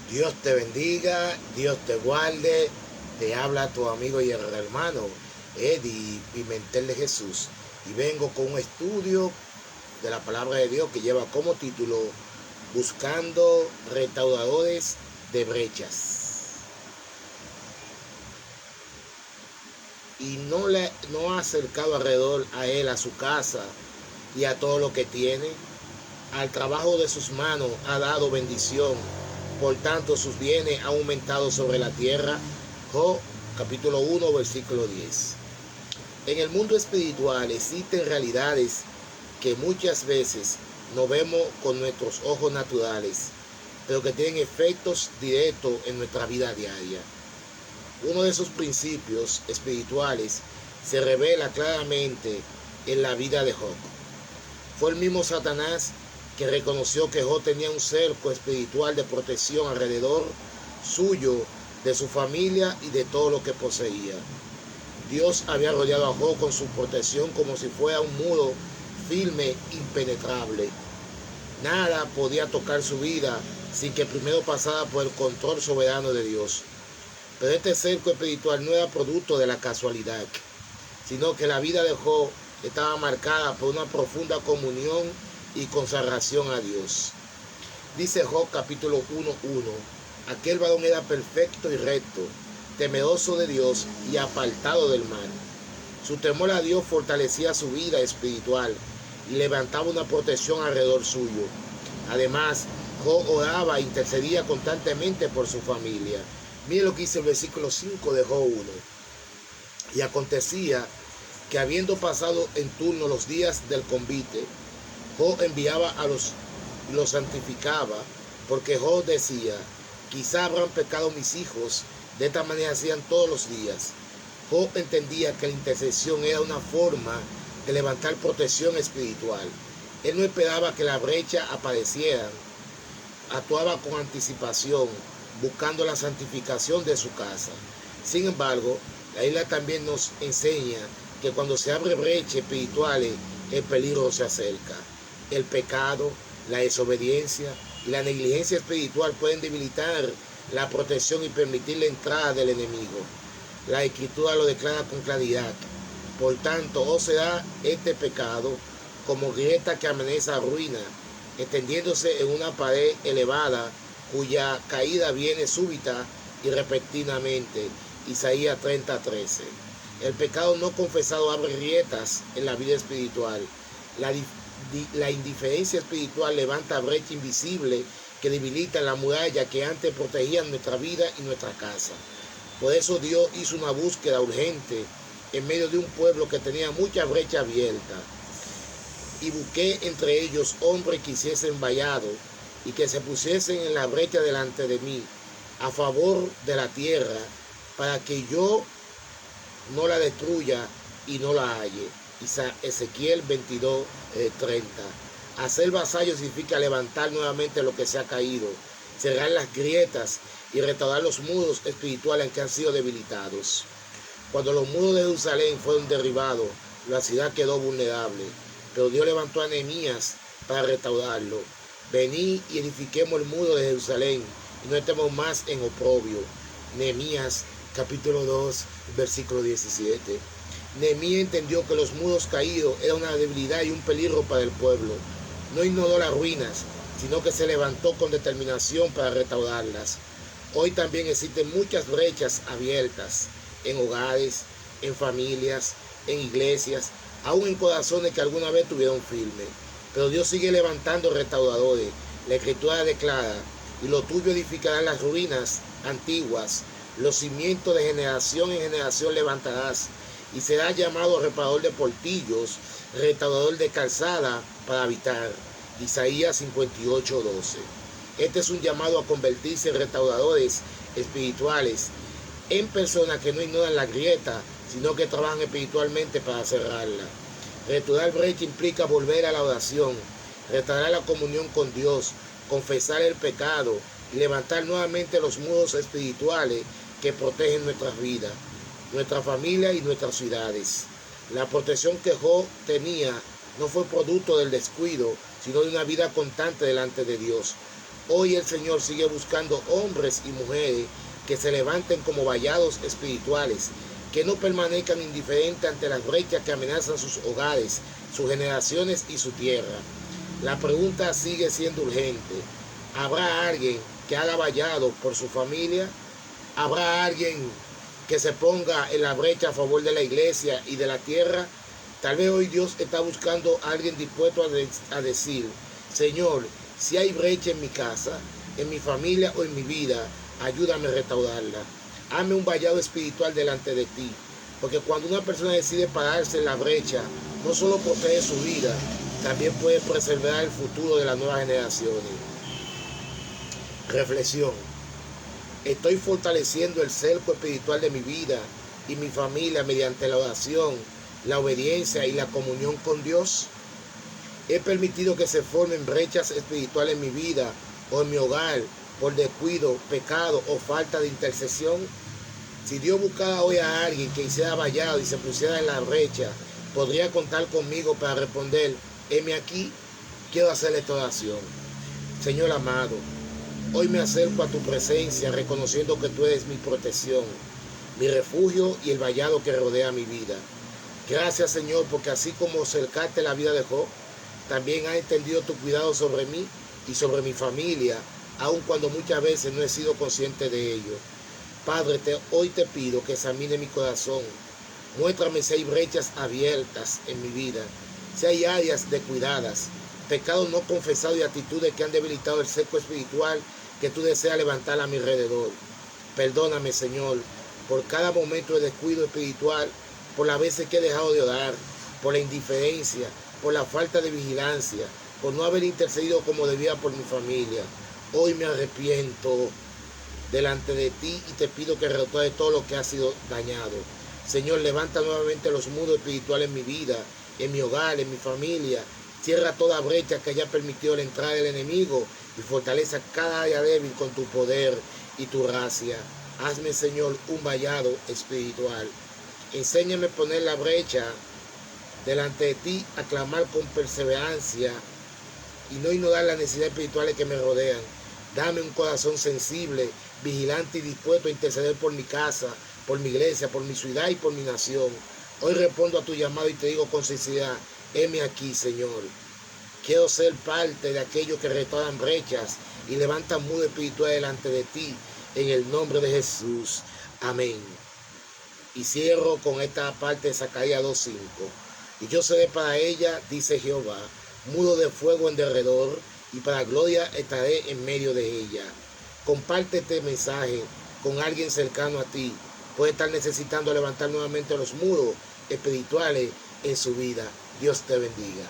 Dios te bendiga, Dios te guarde. Te habla tu amigo y el hermano Eddie Pimentel de Jesús. Y vengo con un estudio de la palabra de Dios que lleva como título Buscando recaudadores de brechas. Y no ha acercado alrededor a él, a su casa y a todo lo que tiene. Al trabajo de sus manos ha dado bendición, por tanto sus bienes han aumentado sobre la tierra. Job capítulo 1 versículo 10. En el mundo espiritual existen realidades que muchas veces no vemos con nuestros ojos naturales, pero que tienen efectos directos en nuestra vida diaria. Uno de esos principios espirituales se revela claramente en la vida de Job. Fue el mismo Satanás que reconoció que Job tenía un cerco espiritual de protección alrededor suyo, de su familia y de todo lo que poseía. Dios había rodeado a Job con su protección como si fuera un muro firme, impenetrable. Nada podía tocar su vida sin que primero pasara por el control soberano de Dios. Pero este cerco espiritual no era producto de la casualidad, sino que la vida de Job estaba marcada por una profunda comunión y consagración a Dios. Dice Job capítulo 1:1, aquel varón era perfecto y recto, temeroso de Dios y apartado del mal. Su temor a Dios fortalecía su vida espiritual y levantaba una protección alrededor suyo. Además, Job oraba e intercedía constantemente por su familia. Mire lo que dice el versículo 5 de Job 1. Y acontecía que habiendo pasado en turno los días del convite, Job enviaba a los santificaba, porque Job decía, quizá habrán pecado mis hijos, de esta manera hacían todos los días. Job entendía que la intercesión era una forma de levantar protección espiritual. Él no esperaba que la brecha apareciera, actuaba con anticipación, buscando la santificación de su casa. Sin embargo, la Biblia también nos enseña que cuando se abre brechas espirituales, el peligro se acerca. El pecado, la desobediencia y la negligencia espiritual pueden debilitar la protección y permitir la entrada del enemigo. La Escritura lo declara con claridad. Por tanto, o será este pecado como grieta que amenaza ruina, extendiéndose en una pared elevada cuya caída viene súbita y repentinamente. Isaías 30:13. El pecado no confesado abre grietas en la vida espiritual. La indiferencia espiritual levanta brecha invisible que debilita la muralla que antes protegía nuestra vida y nuestra casa. Por eso Dios hizo una búsqueda urgente en medio de un pueblo que tenía mucha brecha abierta. Y busqué entre ellos hombres que hiciesen vallado y que se pusiesen en la brecha delante de mí, a favor de la tierra, para que yo no la destruya y no la halle. Ezequiel 22:30. Hacer vasallo significa levantar nuevamente lo que se ha caído, cerrar las grietas y restaurar los muros espirituales que han sido debilitados. Cuando los muros de Jerusalén fueron derribados, la ciudad quedó vulnerable, pero Dios levantó a Nehemías para restaurarlo. Venid y edifiquemos el muro de Jerusalén y no estemos más en oprobio. Nehemías capítulo 2 versículo 17. Nehemías entendió que los muros caídos eran una debilidad y un peligro para el pueblo. No ignoró las ruinas, sino que se levantó con determinación para restaurarlas. Hoy también existen muchas brechas abiertas en hogares, en familias, en iglesias, aún en corazones que alguna vez tuvieron firme. Pero Dios sigue levantando restauradores. La Escritura declara, y lo tuyo edificarán las ruinas antiguas, los cimientos de generación en generación levantarás, y será llamado reparador de portillos, restaurador de calzada para habitar. Isaías 58:12. Este es un llamado a convertirse en restauradores espirituales, en personas que no ignoran la grieta, sino que trabajan espiritualmente para cerrarla. Restaurar brecha implica volver a la oración, restaurar la comunión con Dios, confesar el pecado y levantar nuevamente los muros espirituales que protegen nuestras vidas, nuestra familia y nuestras ciudades. La protección que Job tenía no fue producto del descuido, sino de una vida constante delante de Dios. Hoy el Señor sigue buscando hombres y mujeres que se levanten como vallados espirituales, que no permanezcan indiferentes ante las brechas que amenazan sus hogares, sus generaciones y su tierra. La pregunta sigue siendo urgente. ¿Habrá alguien que haga vallado por su familia? ¿Habrá alguien que se ponga en la brecha a favor de la iglesia y de la tierra? Tal vez hoy Dios está buscando a alguien dispuesto a decir: Señor, si hay brecha en mi casa, en mi familia o en mi vida, ayúdame a restaurarla. Hazme un vallado espiritual delante de ti. Porque cuando una persona decide pararse en la brecha, no solo protege su vida, también puede preservar el futuro de las nuevas generaciones. Reflexión. Estoy fortaleciendo el cerco espiritual de mi vida y mi familia mediante la oración, la obediencia y la comunión con Dios. He permitido que se formen brechas espirituales en mi vida o en mi hogar por descuido, pecado o falta de intercesión. Si Dios buscara hoy a alguien que hiciera vallado y se pusiera en la brecha, podría contar conmigo para responder: heme aquí, quiero hacer esta oración. Señor amado, hoy me acerco a tu presencia reconociendo que tú eres mi protección, mi refugio y el vallado que rodea mi vida. Gracias, Señor, porque así como cercaste la vida de Job, también has extendido tu cuidado sobre mí y sobre mi familia, aun cuando muchas veces no he sido consciente de ello. Padre, hoy te pido que examine mi corazón. Muéstrame si hay brechas abiertas en mi vida, si hay áreas descuidadas, pecados no confesados y actitudes que han debilitado el cerco espiritual que tú deseas levantar a mi alrededor. Perdóname, Señor, por cada momento de descuido espiritual, por las veces que he dejado de orar, por la indiferencia, por la falta de vigilancia, por no haber intercedido como debía por mi familia. Hoy me arrepiento delante de ti y te pido que restaures todo lo que ha sido dañado. Señor, levanta nuevamente los muros espirituales en mi vida, en mi hogar, en mi familia. Cierra toda brecha que haya permitido la entrada del enemigo y fortaleza cada área débil con tu poder y tu gracia. Hazme, Señor, un vallado espiritual. Enséñame a poner la brecha delante de ti, a clamar con perseverancia y no ignorar las necesidades espirituales que me rodean. Dame un corazón sensible, vigilante y dispuesto a interceder por mi casa, por mi iglesia, por mi ciudad y por mi nación. Hoy respondo a tu llamado y te digo con sinceridad: heme aquí, Señor. Quiero ser parte de aquellos que restauran brechas y levantan muros espirituales delante de ti, en el nombre de Jesús. Amén. Y cierro con esta parte de Zacarías 2:5. Y yo seré para ella, dice Jehová, muro de fuego en derredor, y para gloria estaré en medio de ella. Comparte este mensaje con alguien cercano a ti. Puede estar necesitando levantar nuevamente los muros espirituales en su vida. Dios te bendiga.